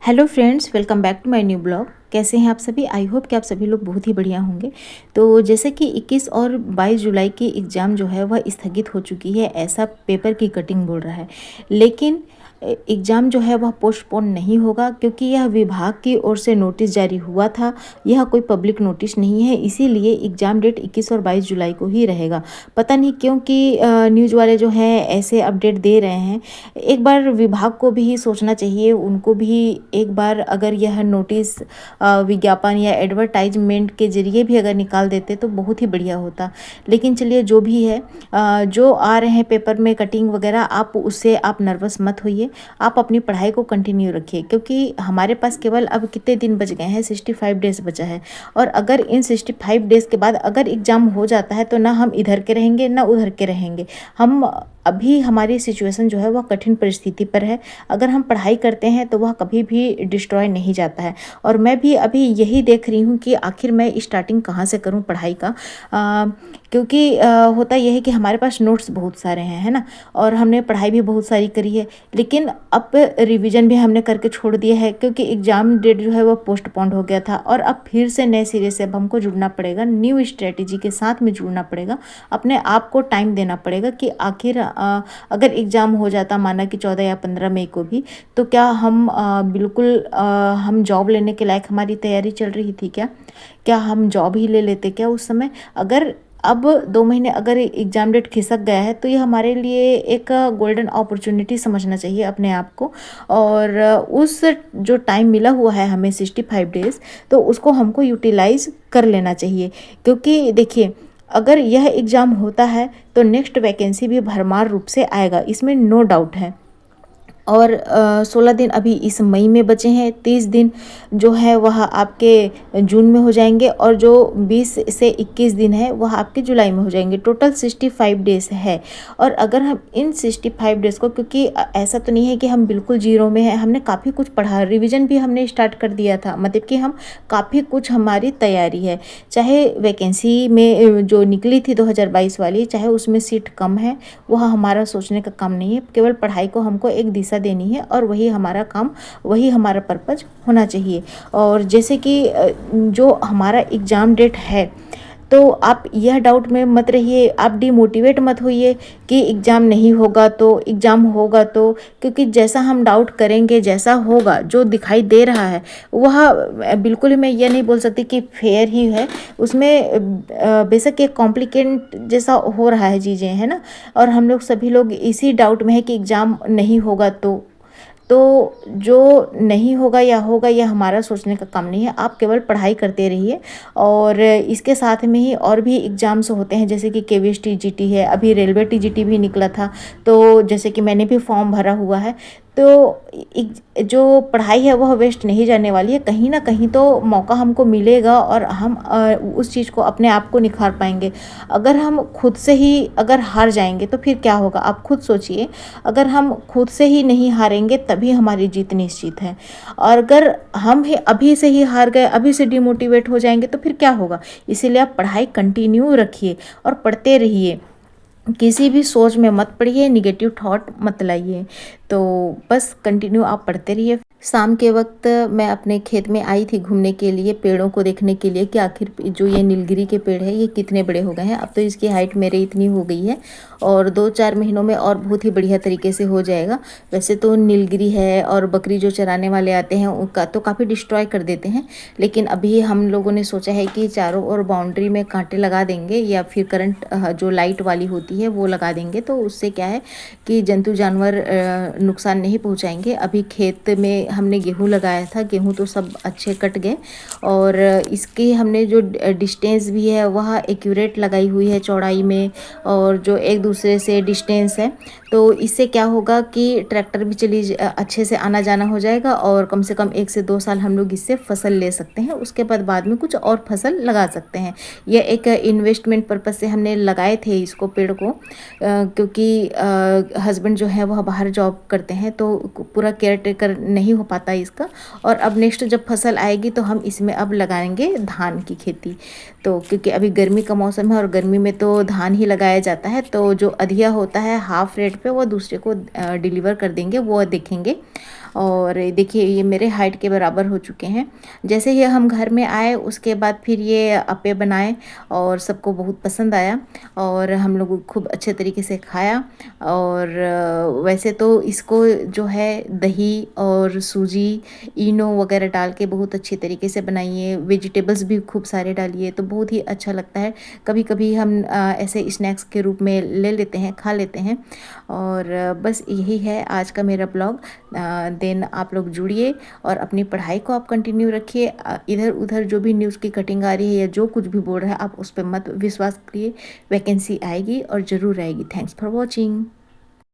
Hello friends, welcome back to my new blog. कैसे हैं आप सभी? आई होप कि आप सभी लोग बहुत ही बढ़िया होंगे। तो जैसे कि 21 और 22 जुलाई की एग्ज़ाम जो है वह स्थगित हो चुकी है, ऐसा पेपर की कटिंग बोल रहा है। लेकिन एग्ज़ाम जो है वह पोस्टपोन नहीं होगा, क्योंकि यह विभाग की ओर से नोटिस जारी हुआ था। यह कोई पब्लिक नोटिस नहीं है, इसीलिए एग्ज़ाम डेट 21 और 22 जुलाई को ही रहेगा। पता नहीं क्यों कि न्यूज़ वाले जो हैं ऐसे अपडेट दे रहे हैं। एक बार विभाग को भी सोचना चाहिए, उनको भी एक बार अगर यह नोटिस विज्ञापन या एडवर्टाइजमेंट के ज़रिए भी अगर निकाल देते तो बहुत ही बढ़िया होता। लेकिन चलिए, जो भी है, जो आ रहे हैं पेपर में कटिंग वगैरह, आप उससे आप नर्वस मत होइए। आप अपनी पढ़ाई को कंटिन्यू रखिए, क्योंकि हमारे पास केवल अब कितने दिन बच गए हैं, 65 डेज़ बचा है। और अगर इन 65 डेज़ के बाद अगर एग्ज़ाम हो जाता है तो ना हम इधर के रहेंगे ना उधर के रहेंगे। हम अभी हमारी सिचुएशन जो है वह कठिन परिस्थिति पर है। अगर हम पढ़ाई करते हैं तो वह कभी भी डिस्ट्रॉय नहीं जाता है। और मैं भी अभी यही देख रही हूँ कि आखिर मैं स्टार्टिंग कहाँ से करूँ पढ़ाई का। क्योंकि होता यह है कि हमारे पास नोट्स बहुत सारे हैं, है ना, और हमने पढ़ाई भी बहुत सारी करी है। लेकिन अब रिवीजन भी हमने करके छोड़ दिया है, क्योंकि एग्ज़ाम डेट जो है वो पोस्टपोन्ड हो गया था। और अब फिर से नए सिरे से अब हमको जुड़ना पड़ेगा, न्यू स्ट्रेटेजी के साथ में जुड़ना पड़ेगा। अपने आप को टाइम देना पड़ेगा कि आखिर अगर एग्ज़ाम हो जाता, माना कि 14 या 15 मई को भी, तो क्या हम बिल्कुल हम जॉब लेने के लायक हमारी तैयारी चल रही थी क्या? क्या हम जॉब ही ले लेते क्या उस समय? अगर अब 2 महीने अगर एग्ज़ाम डेट खिसक गया है तो ये हमारे लिए एक गोल्डन अपॉर्चुनिटी समझना चाहिए अपने आप को। और उस जो टाइम मिला हुआ है हमें 65 डेज़, तो उसको हमको यूटिलाइज़ कर लेना चाहिए। क्योंकि देखिए, अगर यह एग्ज़ाम होता है तो नेक्स्ट वैकेंसी भी भरमार रूप से आएगा, इसमें नो डाउट है। और 16 दिन अभी इस मई में बचे हैं, 30 दिन जो है वह आपके जून में हो जाएंगे, और जो 20 से 21 दिन है वह आपके जुलाई में हो जाएंगे। टोटल 65 डेज़ है। और अगर हम इन 65 डेज़ को, क्योंकि ऐसा तो नहीं है कि हम बिल्कुल जीरो में हैं, हमने काफ़ी कुछ पढ़ा, रिवीजन भी हमने स्टार्ट कर दिया था, मतलब कि हम काफ़ी कुछ हमारी तैयारी है। चाहे वैकेंसी में जो निकली थी 2022 वाली, चाहे उसमें सीट कम है, वह हमारा सोचने का काम नहीं है। केवल पढ़ाई को हमको एक दिशा देनी है, और वही हमारा काम, वही हमारा पर्पज होना चाहिए। और जैसे कि जो हमारा एग्ज़ाम डेट है, तो आप यह डाउट में मत रहिए, आप डिमोटिवेट मत होइए कि एग्ज़ाम नहीं होगा तो, एग्ज़ाम होगा तो। क्योंकि जैसा हम डाउट करेंगे, जैसा होगा, जो दिखाई दे रहा है वह बिल्कुल ही, मैं ये नहीं बोल सकती कि फेयर ही है। उसमें बेशक एक कॉम्प्लिकेट जैसा हो रहा है चीज़ें, है ना। और हम लोग सभी लोग इसी डाउट में है कि एग्ज़ाम नहीं होगा तो जो नहीं होगा या होगा, यह हमारा सोचने का काम नहीं है। आप केवल पढ़ाई करते रहिए। और इसके साथ में ही और भी एग्ज़ाम्स होते हैं, जैसे कि केवीएस टीजीटी है, अभी रेलवे टीजीटी भी निकला था, तो जैसे कि मैंने भी फॉर्म भरा हुआ है। तो जो पढ़ाई है वह वेस्ट नहीं जाने वाली है, कहीं ना कहीं तो मौका हमको मिलेगा, और हम उस चीज़ को, अपने आप को निखार पाएंगे। अगर हम खुद से ही अगर हार जाएंगे तो फिर क्या होगा, आप खुद सोचिए। अगर हम खुद से ही नहीं हारेंगे तभी हमारी जीत निश्चित है। और अगर हम ही अभी से ही हार गए, अभी से डिमोटिवेट हो जाएंगे तो फिर क्या होगा। इसीलिए आप पढ़ाई कंटिन्यू रखिए और पढ़ते रहिए। किसी भी सोच में मत पड़िए, निगेटिव थॉट मत लाइए। तो बस कंटिन्यू आप पढ़ते रहिए। शाम के वक्त मैं अपने खेत में आई थी घूमने के लिए, पेड़ों को देखने के लिए कि आखिर जो ये नीलगिरी के पेड़ है ये कितने बड़े हो गए हैं। अब तो इसकी हाइट मेरे इतनी हो गई है, और 2-4 महीनों में और बहुत ही बढ़िया तरीके से हो जाएगा। वैसे तो नीलगिरी है, और बकरी जो चराने वाले आते हैं उनका तो काफ़ी डिस्ट्रॉय कर देते हैं। लेकिन अभी हम लोगों ने सोचा है कि चारों ओर बाउंड्री में कांटे लगा देंगे, या फिर करंट जो लाइट वाली होती है वो लगा देंगे। तो उससे क्या है कि जंतु जानवर नुकसान नहीं पहुंचाएंगे। अभी खेत में हमने गेहूं लगाया था, गेहूं तो सब अच्छे कट गए। और इसकी हमने जो डिस्टेंस भी है वह एक्यूरेट लगाई हुई है चौड़ाई में, और जो एक दूसरे से डिस्टेंस है। तो इससे क्या होगा कि ट्रैक्टर भी अच्छे से आना जाना हो जाएगा, और कम से कम 1 से 2 साल हम लोग इससे फसल ले सकते हैं। उसके बाद में कुछ और फसल लगा सकते हैं। यह एक इन्वेस्टमेंट पर्पज़ से हमने लगाए थे इसको, पेड़ को, क्योंकि हस्बैंड जो है वह बाहर जॉब करते हैं, तो पूरा केयर टेकर नहीं हो पाता इसका। और अब नेक्स्ट जब फसल आएगी तो हम इसमें अब लगाएंगे धान की खेती। तो क्योंकि अभी गर्मी का मौसम है, और गर्मी में तो धान ही लगाया जाता है, तो जो अधिया होता है हाफ रेट पे वो दूसरे को डिलीवर कर देंगे, वो देखेंगे। और देखिए ये मेरे हाइट के बराबर हो चुके हैं। जैसे ही हम घर में आए उसके बाद फिर ये अप्पे बनाए और सबको बहुत पसंद आया और हम लोग खूब अच्छे तरीके से खाया। और वैसे तो इसको जो है दही और सूजी, इनो वगैरह डाल के बहुत अच्छी तरीके से बनाइए, वेजिटेबल्स भी खूब सारे डालिए तो बहुत ही अच्छा लगता है। कभी कभी हम ऐसे स्नैक्स के रूप में ले लेते हैं, खा लेते हैं। और बस यही है आज का मेरा ब्लॉग। देन आप लोग जुड़िए और अपनी पढ़ाई को आप कंटिन्यू रखिए। इधर उधर जो भी न्यूज़ की कटिंग आ रही है या जो कुछ भी बोल रहा है आप उस पर मत विश्वास करिए। वैकेंसी आएगी और ज़रूर आएगी। Thanks for watching.